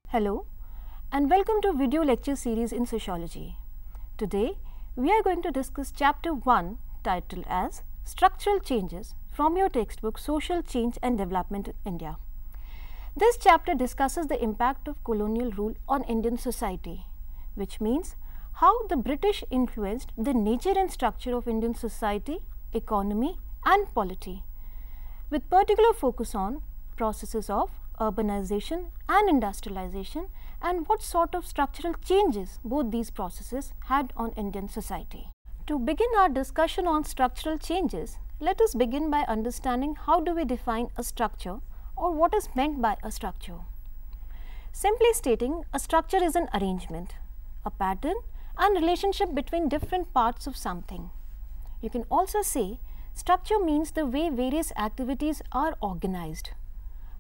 Hello and welcome to video lecture series in sociology. Today we are going to discuss chapter 1 titled as Structural Changes from your textbook Social Change and Development in India. This chapter discusses the impact of colonial rule on Indian society, which means how the British influenced the nature and structure of Indian society, economy and polity, with particular focus on processes of urbanization and industrialization and what sort of structural changes both these processes had on Indian society. To begin our discussion on structural changes, let us begin by understanding how do we define a structure or what is meant by a structure. Simply stating, a structure is an arrangement, a pattern and relationship between different parts of something. You can also say structure means the way various activities are organized.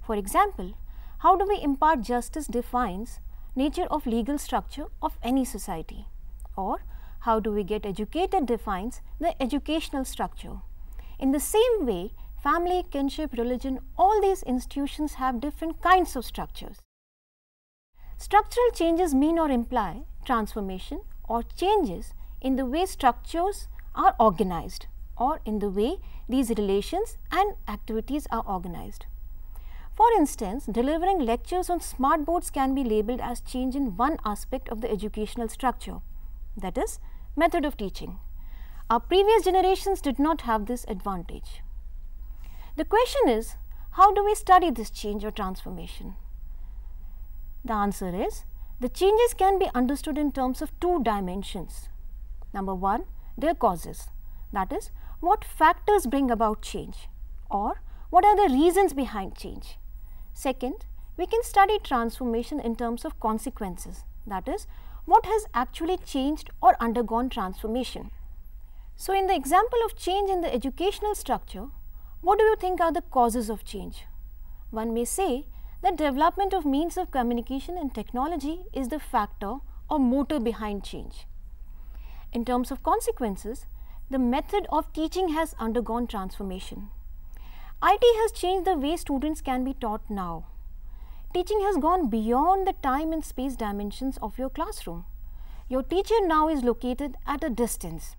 For example, how do we impart justice defines nature of legal structure of any society, or how do we get educated defines the educational structure. In the same way, family, kinship, religion, all these institutions have different kinds of structures. Structural changes mean or imply transformation or changes in the way structures are organized or in the way these relations and activities are organized. For instance, delivering lectures on smart boards can be labeled as change in one aspect of the educational structure, that is, method of teaching. Our previous generations did not have this advantage. The question is, how do we study this change or transformation? The answer is, the changes can be understood in terms of two dimensions. Number one, their causes, that is, what factors bring about change or what are the reasons behind change. Second, we can study transformation in terms of consequences, that is, what has actually changed or undergone transformation. So, in the example of change in the educational structure, what do you think are the causes of change? One may say that development of means of communication and technology is the factor or motor behind change. In terms of consequences, the method of teaching has undergone transformation. IT has changed the way students can be taught now. Teaching has gone beyond the time and space dimensions of your classroom. Your teacher now is located at a distance.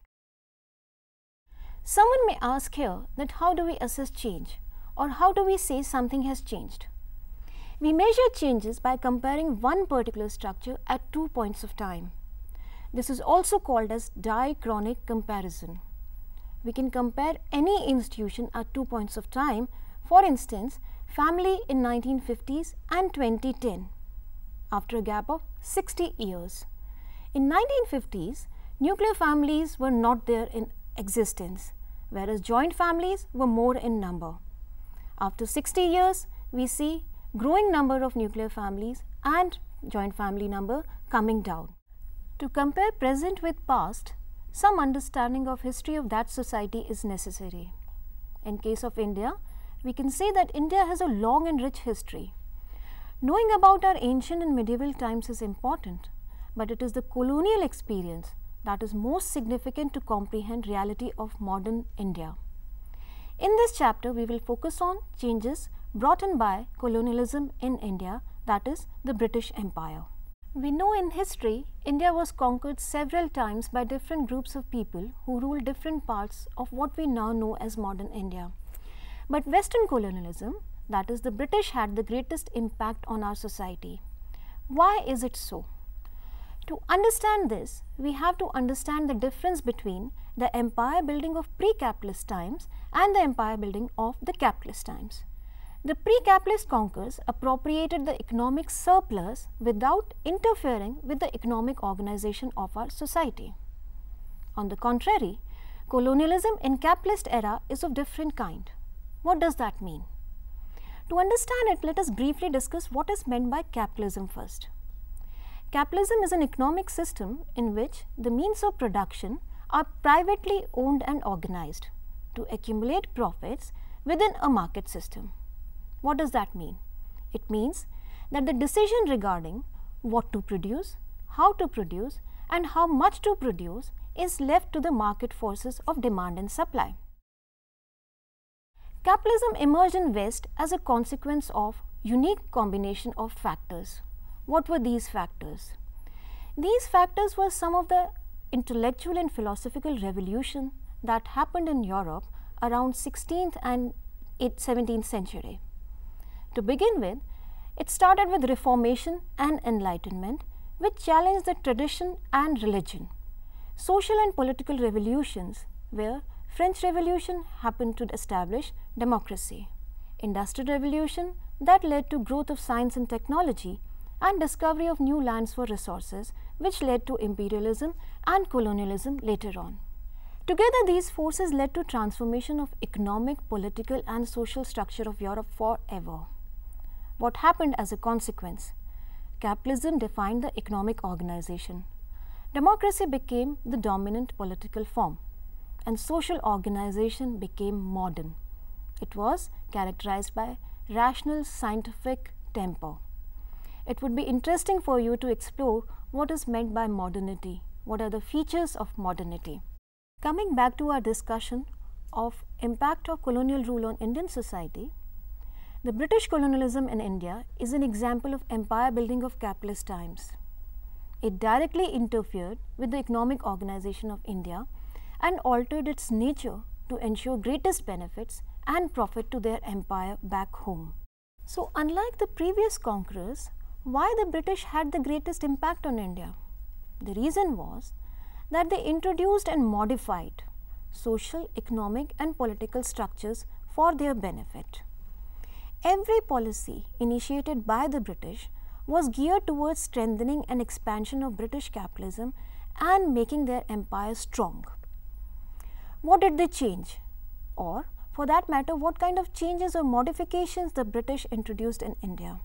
Someone may ask here that how do we assess change or how do we say something has changed? We measure changes by comparing one particular structure at 2 points of time. This is also called as diachronic comparison. We can compare any institution at 2 points of time, for instance, family in 1950s and 2010, after a gap of 60 years. In 1950s, nuclear families were not there in existence, whereas joint families were more in number. After 60 years, we see growing number of nuclear families and joint family number coming down. To compare present with past, some understanding of history of that society is necessary. In case of India, we can say that India has a long and rich history. Knowing about our ancient and medieval times is important, but it is the colonial experience that is most significant to comprehend reality of modern India. In this chapter, we will focus on changes brought in by colonialism in India, that is the British Empire. We know in history, India was conquered several times by different groups of people who ruled different parts of what we now know as modern India. But Western colonialism, that is the British, had the greatest impact on our society. Why is it so? To understand this, we have to understand the difference between the empire building of pre-capitalist times and the empire building of the capitalist times. The pre-capitalist conquerors appropriated the economic surplus without interfering with the economic organization of our society. On the contrary, colonialism in capitalist era is of different kind. What does that mean? To understand it, let us briefly discuss what is meant by capitalism first. Capitalism is an economic system in which the means of production are privately owned and organized to accumulate profits within a market system. What does that mean? It means that the decision regarding what to produce, how to produce and how much to produce is left to the market forces of demand and supply. Capitalism emerged in West as a consequence of unique combination of factors. What were these factors? These factors were some of the intellectual and philosophical revolution that happened in Europe around 16th and 17th century. To begin with, it started with Reformation and Enlightenment, which challenged the tradition and religion. Social and political revolutions where French Revolution happened to establish democracy. Industrial Revolution that led to growth of science and technology and discovery of new lands for resources, which led to imperialism and colonialism later on. Together, these forces led to transformation of economic, political and social structure of Europe forever. What happened as a consequence? Capitalism defined the economic organization. Democracy became the dominant political form, and social organization became modern. It was characterized by rational scientific temper. It would be interesting for you to explore what is meant by modernity, what are the features of modernity. Coming back to our discussion of impact of colonial rule on Indian society, the British colonialism in India is an example of empire building of capitalist times. It directly interfered with the economic organization of India and altered its nature to ensure greatest benefits and profit to their empire back home. So, unlike the previous conquerors, why the British had the greatest impact on India? The reason was that they introduced and modified social, economic and political structures for their benefit. Every policy initiated by the British was geared towards strengthening and expansion of British capitalism and making their empire strong. What did they change? Or, for that matter, what kind of changes or modifications the British introduced in India?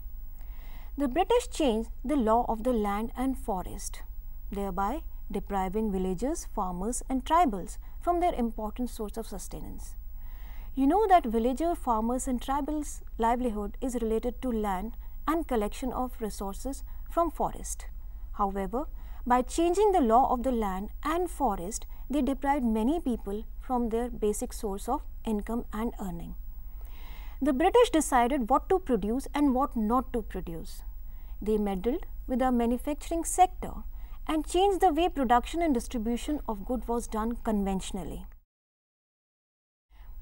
The British changed the law of the land and forest, thereby depriving villagers, farmers and tribals from their important source of sustenance. You know that villager, farmers and tribals' livelihood is related to land and collection of resources from forest. However, by changing the law of the land and forest, they deprived many people from their basic source of income and earning. The British decided what to produce and what not to produce. They meddled with our manufacturing sector and changed the way production and distribution of goods was done conventionally.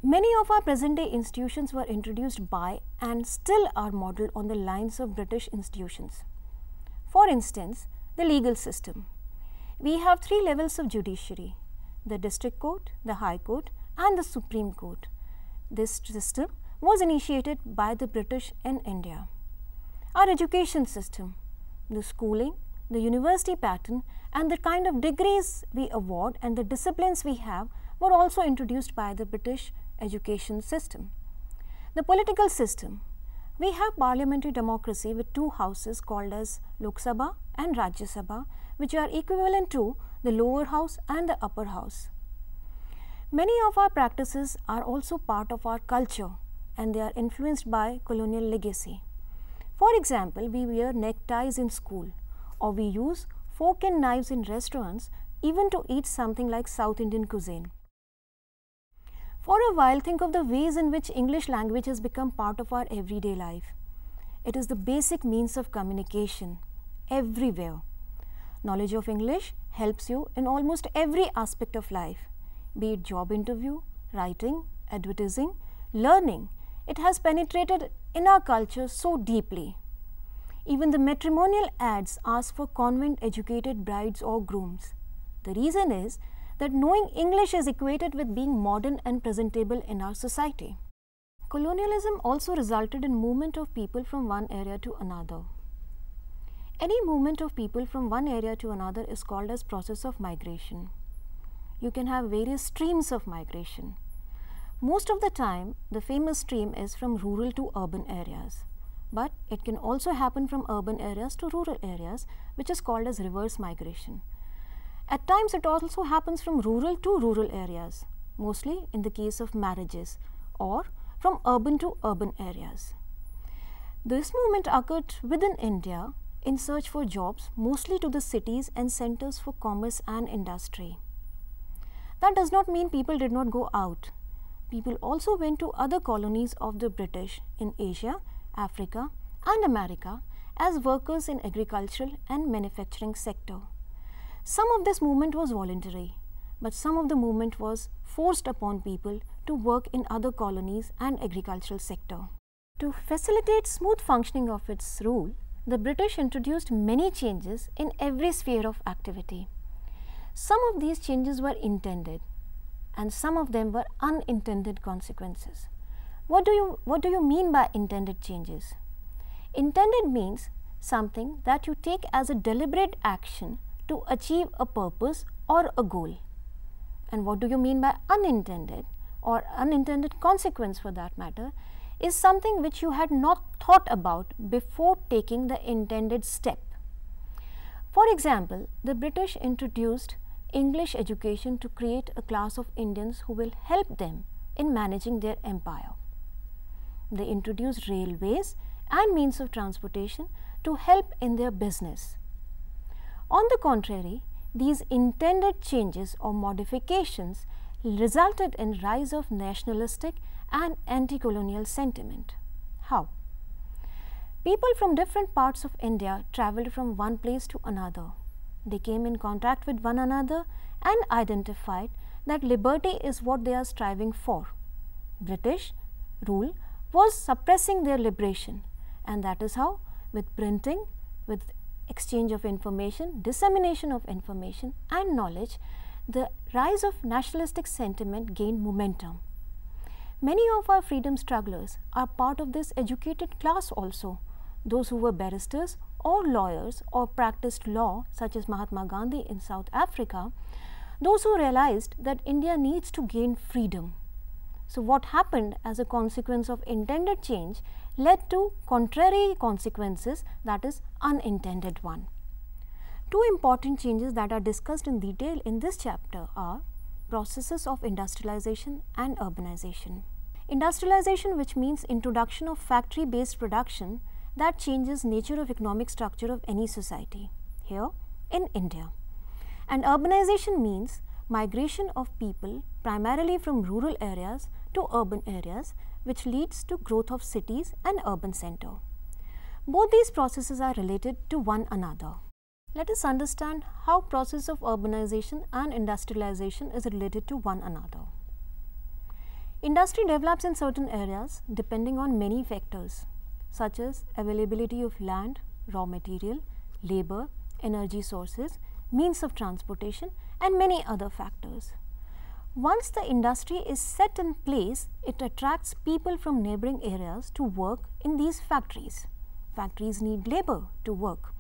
Many of our present-day institutions were introduced by and still are modelled on the lines of British institutions. For instance, the legal system. We have 3 levels of judiciary: the District Court, the High Court and the Supreme Court. This system was initiated by the British in India. Our education system, the schooling, the university pattern and the kind of degrees we award and the disciplines we have were also introduced by the British education system. The political system. We have parliamentary democracy with 2 houses called as Lok Sabha and Rajya Sabha, which are equivalent to the lower house and the upper house. Many of our practices are also part of our culture and they are influenced by colonial legacy. For example, we wear neckties in school, or we use fork and knives in restaurants even to eat something like South Indian cuisine. For a while, think of the ways in which English language has become part of our everyday life. It is the basic means of communication everywhere. Knowledge of English helps you in almost every aspect of life, be it job interview, writing, advertising, learning. It has penetrated in our culture so deeply. Even the matrimonial ads ask for convent-educated brides or grooms. The reason is that knowing English is equated with being modern and presentable in our society. Colonialism also resulted in movement of people from one area to another. Any movement of people from one area to another is called as process of migration. You can have various streams of migration. Most of the time, the famous stream is from rural to urban areas, but it can also happen from urban areas to rural areas, which is called as reverse migration. At times, it also happens from rural to rural areas, mostly in the case of marriages, or from urban to urban areas. This movement occurred within India in search for jobs, mostly to the cities and centers for commerce and industry. That does not mean people did not go out. People also went to other colonies of the British in Asia, Africa and America as workers in agricultural and manufacturing sector. Some of this movement was voluntary, but some of the movement was forced upon people to work in other colonies and agricultural sector. To facilitate smooth functioning of its rule, the British introduced many changes in every sphere of activity. Some of these changes were intended and some of them were unintended consequences. What do you mean by intended changes? Intended means something that you take as a deliberate action to achieve a purpose or a goal. And what do you mean by unintended, or unintended consequence for that matter, is something which you had not thought about before taking the intended step. For example, the British introduced English education to create a class of Indians who will help them in managing their empire. They introduced railways and means of transportation to help in their business. On the contrary, these intended changes or modifications resulted in rise of nationalistic and anti-colonial sentiment. How? People from different parts of India travelled from one place to another. They came in contact with one another and identified that liberty is what they are striving for. British rule was suppressing their liberation, and that is how, with printing, with exchange of information, dissemination of information and knowledge, the rise of nationalistic sentiment gained momentum. Many of our freedom strugglers are part of this educated class also, those who were barristers or lawyers or practiced law, such as Mahatma Gandhi in South Africa, those who realized that India needs to gain freedom. So what happened as a consequence of intended change led to contrary consequences, that is unintended one. Two important changes that are discussed in detail in this chapter are processes of industrialization and urbanization. Industrialization, which means introduction of factory-based production that changes nature of economic structure of any society, here in India. And urbanization means migration of people primarily from rural areas to urban areas, which leads to growth of cities and urban center. Both these processes are related to one another. Let us understand how process of urbanization and industrialization is related to one another. Industry develops in certain areas depending on many factors, such as availability of land, raw material, labor, energy sources, means of transportation and many other factors. Once the industry is set in place, it attracts people from neighboring areas to work in these factories. Factories need labor to work.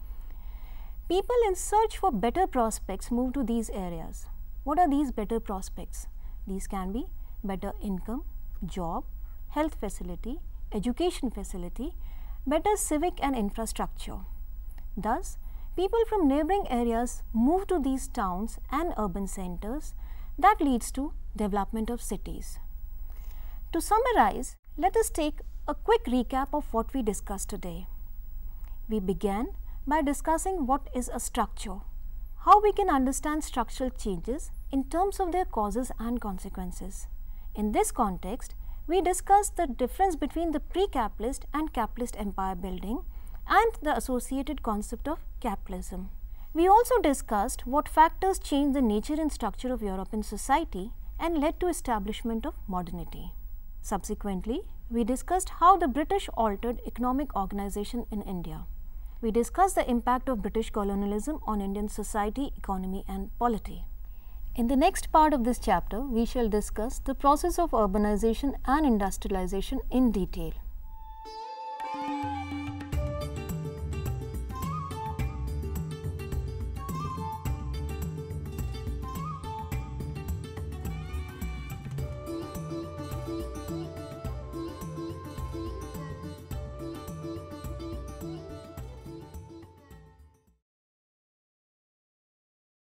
People in search for better prospects move to these areas. What are these better prospects? These can be better income, job, health facility, education facility, better civic and infrastructure. Thus, people from neighboring areas move to these towns and urban centers. That leads to development of cities. To summarize, let us take a quick recap of what we discussed today. We began by discussing what is a structure, how we can understand structural changes in terms of their causes and consequences. In this context, we discussed the difference between the pre-capitalist and capitalist empire building and the associated concept of capitalism. We also discussed what factors changed the nature and structure of European society and led to establishment of modernity. Subsequently, we discussed how the British altered economic organization in India. We discussed the impact of British colonialism on Indian society, economy and polity. In the next part of this chapter, we shall discuss the process of urbanization and industrialization in detail.